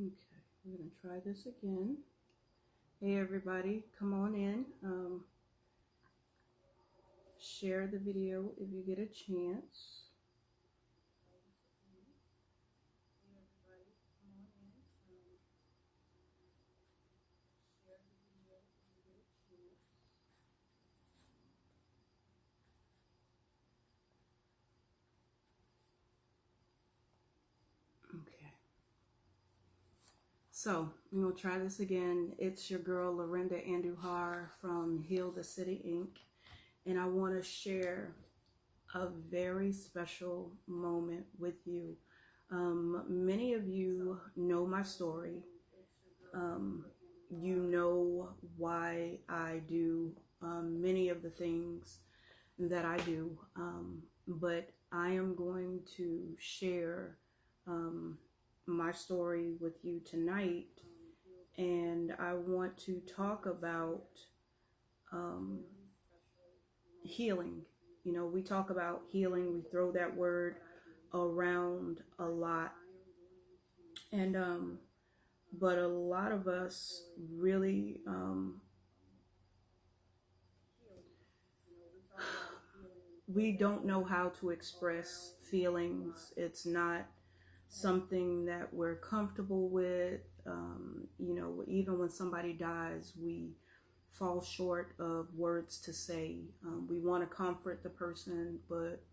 Okay, we're going to try this again. Hey everybody, come on in. Share the video if you get a chance. Okay. So, we're going to try this again. It's your girl, Laurinda Andujar from Heal the City, Inc. And I want to share a very special moment with you. Many of you know my story. You know why I do many of the things that I do. But I am going to share my story with you tonight. And I want to talk about healing. You know, we talk about healing, we throw that word around a lot. And, but a lot of us really, we don't know how to express feelings. It's not something that we're comfortable with. You know, even when somebody dies, we fall short of words to say. We want to comfort the person, but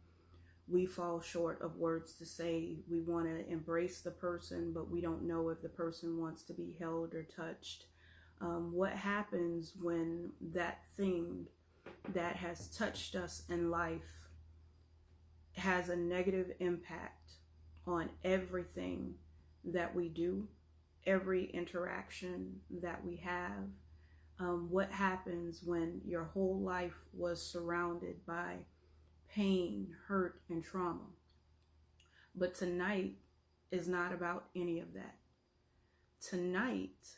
we fall short of words to say. We want to embrace the person, but we don't know if the person wants to be held or touched. What happens when that thing that has touched us in life has a negative impact on everything that we do, every interaction that we have? What happens when your whole life was surrounded by pain, hurt, and trauma? But tonight is not about any of that. Tonight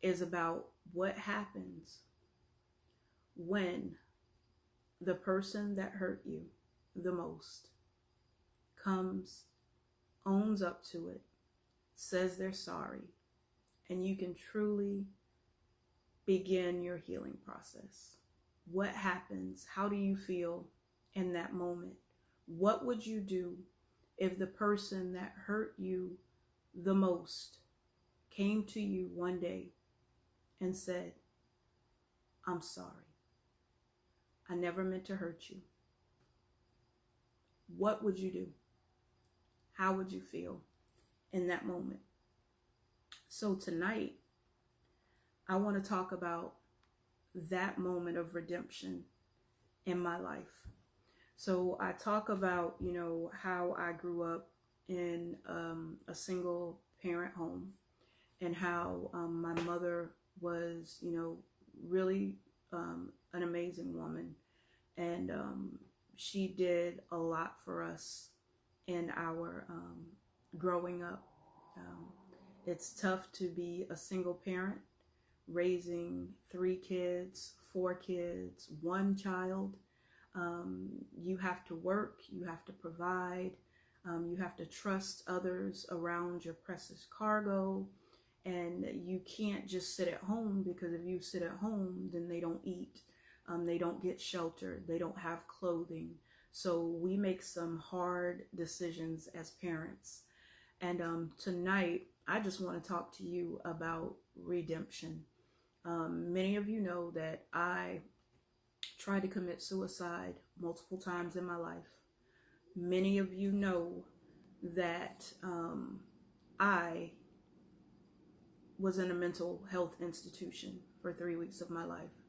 is about what happens when the person that hurt you the most comes, owns up to it, says they're sorry, and you can truly begin your healing process. What happens? How do you feel in that moment? What would you do if the person that hurt you the most came to you one day and said, "I'm sorry. I never meant to hurt you"? What would you do? How would you feel in that moment? So tonight, I want to talk about that moment of redemption in my life. So I talk about, you know, how I grew up in a single parent home, and how my mother was, you know, really an amazing woman. And she did a lot for us in our growing up. It's tough to be a single parent, raising 3 kids, 4 kids, 1 child. You have to work, you have to provide, you have to trust others around your precious cargo, and you can't just sit at home, because if you sit at home, then they don't eat, they don't get shelter, they don't have clothing. So we make some hard decisions as parents. And tonight, I just want to talk to you about redemption. Many of you know that I tried to commit suicide multiple times in my life. Many of you know that I was in a mental health institution for 3 weeks of my life.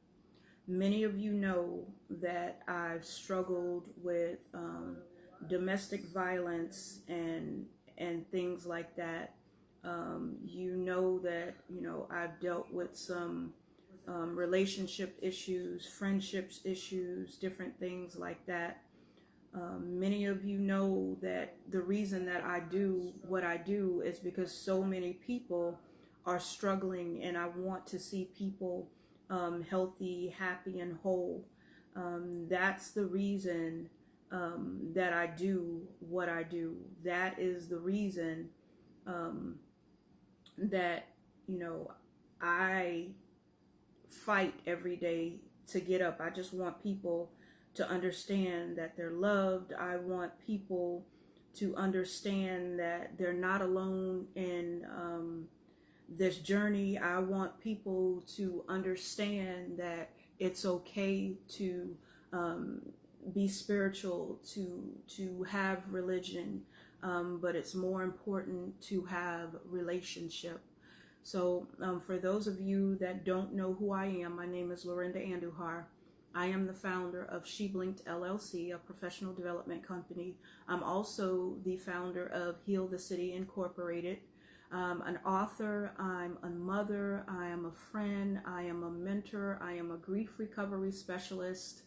Many of you know that I've struggled with domestic violence and things like that. You know that, you know, I've dealt with some relationship issues, friendships issues, different things like that. Many of you know that the reason that I do what I do is because so many people are struggling, and I want to see people healthy, happy, and whole. That's the reason that I do what I do. That is the reason that, you know, I fight every day to get up. I just want people to understand that they're loved. I want people to understand that they're not alone in this journey. I want people to understand that it's okay to um, be spiritual, to have religion, but it's more important to have relationship. So for those of you that don't know who I am, my name is Laurinda Andujar. I am the founder of She Blinked LLC, a professional development company. I'm also the founder of Heal the City Incorporated. An author, I'm a mother, I am a friend, I am a mentor, I am a grief recovery specialist.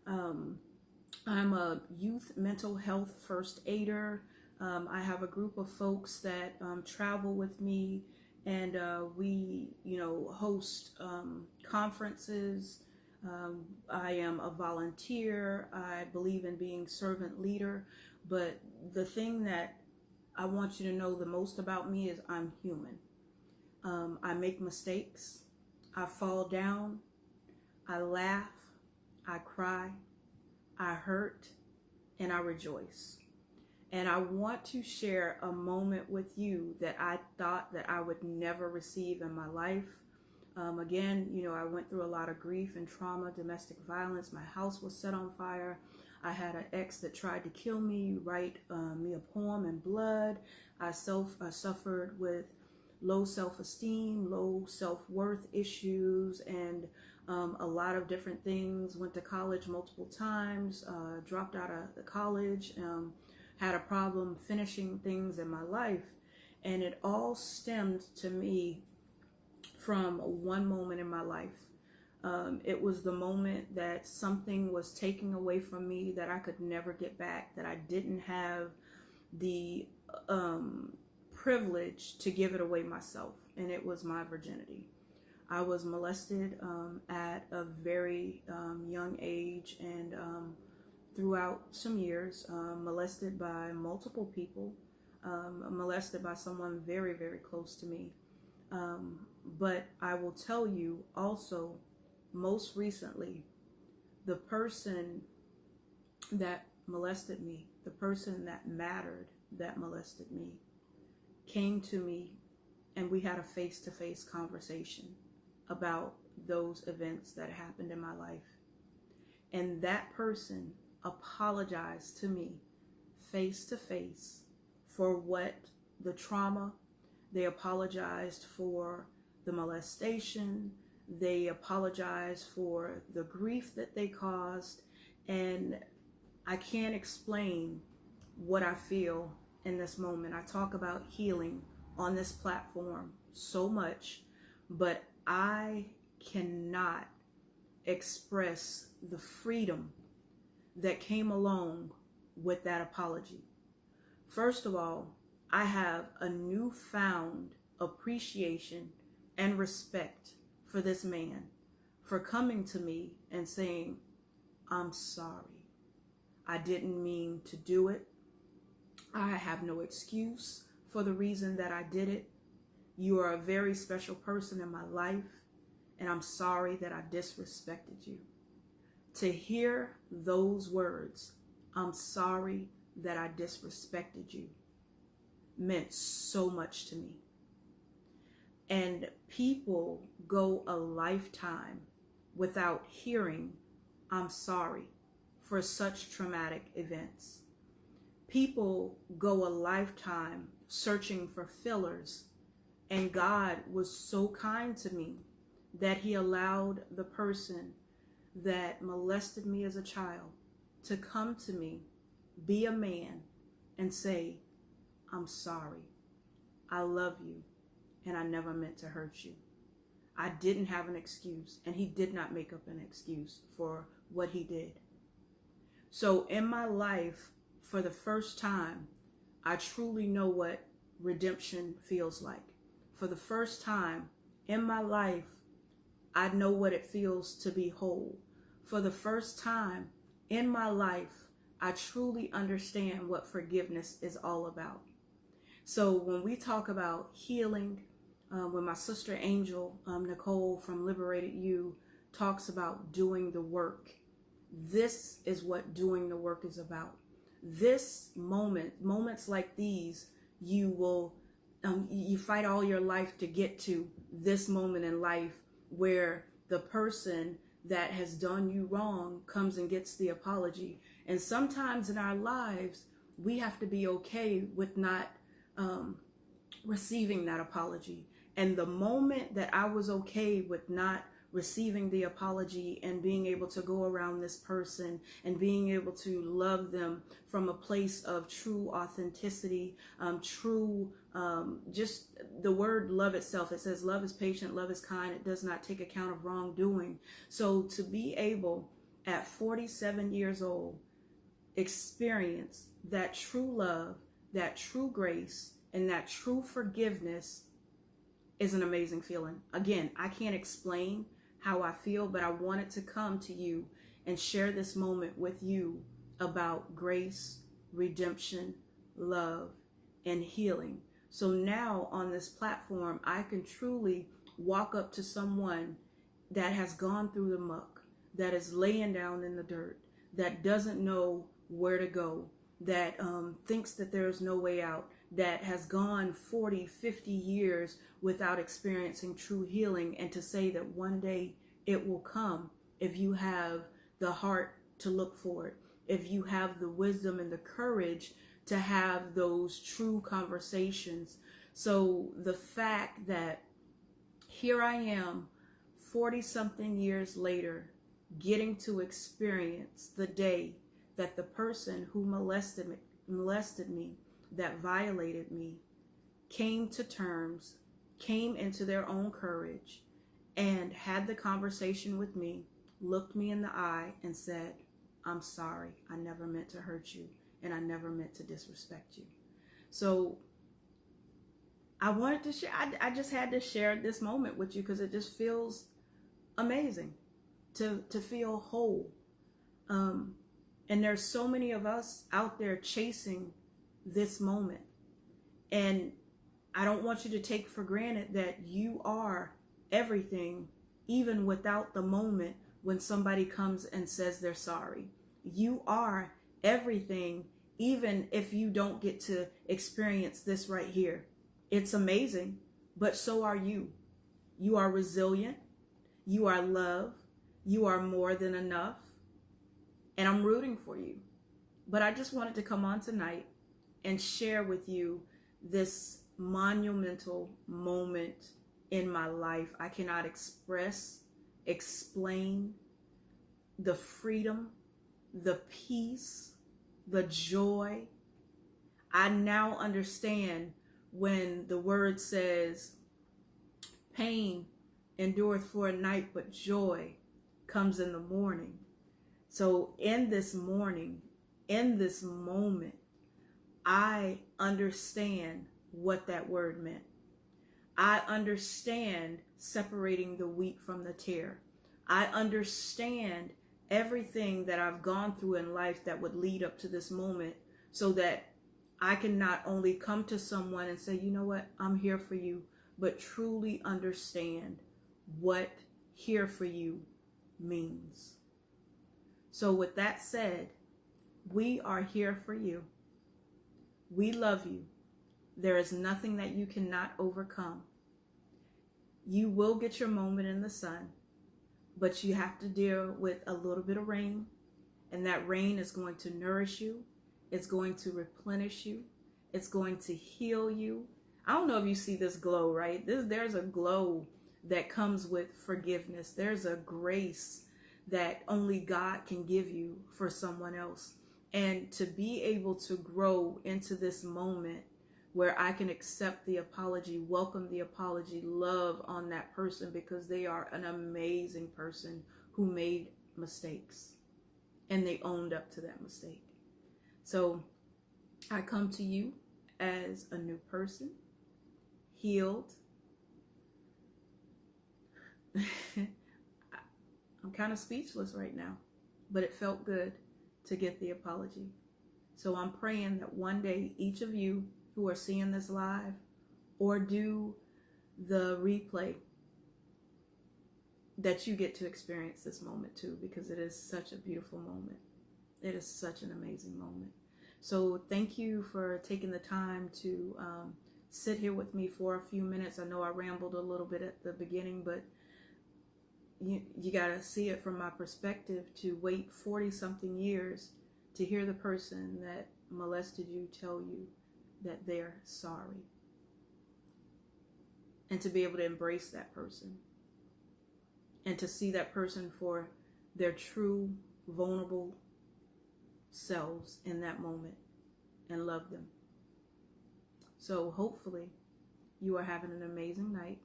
I'm a youth mental health first aider. I have a group of folks that travel with me, and we, host conferences. I am a volunteer. I believe in being servant leader. But the thing that I want you to know the most about me is I'm human. I make mistakes. I fall down. I laugh. I cry. I hurt. And I rejoice. And I want to share a moment with you that I thought that I would never receive in my life. Again, I went through a lot of grief and trauma, domestic violence. My house was set on fire. I had an ex that tried to kill me, write me a poem in blood. I suffered with low self-esteem, low self-worth issues, and a lot of different things. Went to college multiple times, dropped out of the college, had a problem finishing things in my life. And it all stemmed to me from one moment in my life. It was the moment that something was taken away from me that I could never get back, that I didn't have the privilege to give it away myself, and it was my virginity. I was molested at a very young age, and throughout some years, molested by multiple people, molested by someone very, very close to me. But I will tell you also, most recently, the person that molested me, the person that mattered that molested me, came to me, and we had a face-to-face conversation about those events that happened in my life. And that person apologized to me face-to-face for what the trauma. They apologized for the molestation. They apologized for the grief that they caused. And I can't explain what I feel in this moment. I talk about healing on this platform so much, but I cannot express the freedom that came along with that apology. First of all, I have a newfound appreciation and respect for this man for coming to me and saying, I'm sorry. I didn't mean to do it. I have no excuse for the reason that I did it. You are a very special person in my life, and I'm sorry that I disrespected you. To hear those words, I'm sorry that I disrespected you, meant so much to me. And people go a lifetime without hearing, I'm sorry, for such traumatic events. People go a lifetime searching for fillers, and God was so kind to me that He allowed the person that molested me as a child to come to me, be a man, and say, I'm sorry. I love you, and I never meant to hurt you. I didn't have an excuse, and He did not make up an excuse for what He did. So in my life, for the first time, I truly know what redemption feels like. For the first time in my life, I know what it feels to be whole. For the first time in my life, I truly understand what forgiveness is all about. So when we talk about healing, when my sister Angel, Nicole from Liberated You, talks about doing the work. This is what doing the work is about. This moments like these, you will, you fight all your life to get to this moment in life where the person that has done you wrong comes and gets the apology. And sometimes in our lives, we have to be okay with not receiving that apology. And the moment that I was okay with not receiving the apology and being able to go around this person and being able to love them from a place of true authenticity, just the word love itself, it says love is patient, love is kind, it does not take account of wrongdoing. So to be able at 47 years old experience that true love, that true grace, and that true forgiveness is an amazing feeling. Again, I can't explain how I feel, but I wanted to come to you and share this moment with you about grace, redemption, love, and healing. So now on this platform, I can truly walk up to someone that has gone through the muck, that is laying down in the dirt, that doesn't know where to go, that thinks that there's no way out, that has gone 40, 50 years without experiencing true healing, and to say that one day it will come if you have the heart to look for it, if you have the wisdom and the courage to have those true conversations. So the fact that here I am 40 something years later getting to experience the day that the person who molested me, that violated me, came to terms, came into their own courage, and had the conversation with me, looked me in the eye and said, I'm sorry, I never meant to hurt you, and I never meant to disrespect you. So I wanted to share, I just had to share this moment with you because it just feels amazing to feel whole. And there's so many of us out there chasing this moment. And I don't want you to take for granted that you are everything, even without the moment when somebody comes and says they're sorry. You are everything, even if you don't get to experience this right here. It's amazing, but so are you. You are resilient. You are love. You are more than enough. And I'm rooting for you. But I just wanted to come on tonight and share with you this monumental moment in my life. I cannot explain the freedom, the peace, the joy. I now understand when the word says, pain endureth for a night, but joy comes in the morning. So in this morning, in this moment, I understand what that word meant. I understand separating the wheat from the tare. I understand everything that I've gone through in life that would lead up to this moment, so that I can not only come to someone and say, you know what, I'm here for you, but truly understand what here for you means. So with that said, we are here for you. We love you. There is nothing that you cannot overcome. You will get your moment in the sun, but you have to deal with a little bit of rain, and that rain is going to nourish you. It's going to replenish you. It's going to heal you. I don't know if you see this glow, right? There's a glow that comes with forgiveness. There's a grace that only God can give you for someone else. And to be able to grow into this moment where I can accept the apology, welcome the apology, love on that person because they are an amazing person who made mistakes and they owned up to that mistake. So I come to you as a new person, healed. I'm kind of speechless right now, but it felt good to get the apology. So I'm praying that one day each of you who are seeing this live or do the replay, that you get to experience this moment too, because it is such a beautiful moment. It is such an amazing moment. So thank you for taking the time to sit here with me for a few minutes. I know I rambled a little bit at the beginning, but you got to see it from my perspective, to wait 40 something years to hear the person that molested you tell you that they're sorry, and to be able to embrace that person, and to see that person for their true vulnerable selves in that moment and love them. So hopefully you are having an amazing night.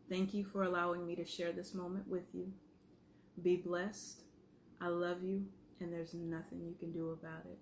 Thank you for allowing me to share this moment with you. Be blessed. I love you, and there's nothing you can do about it.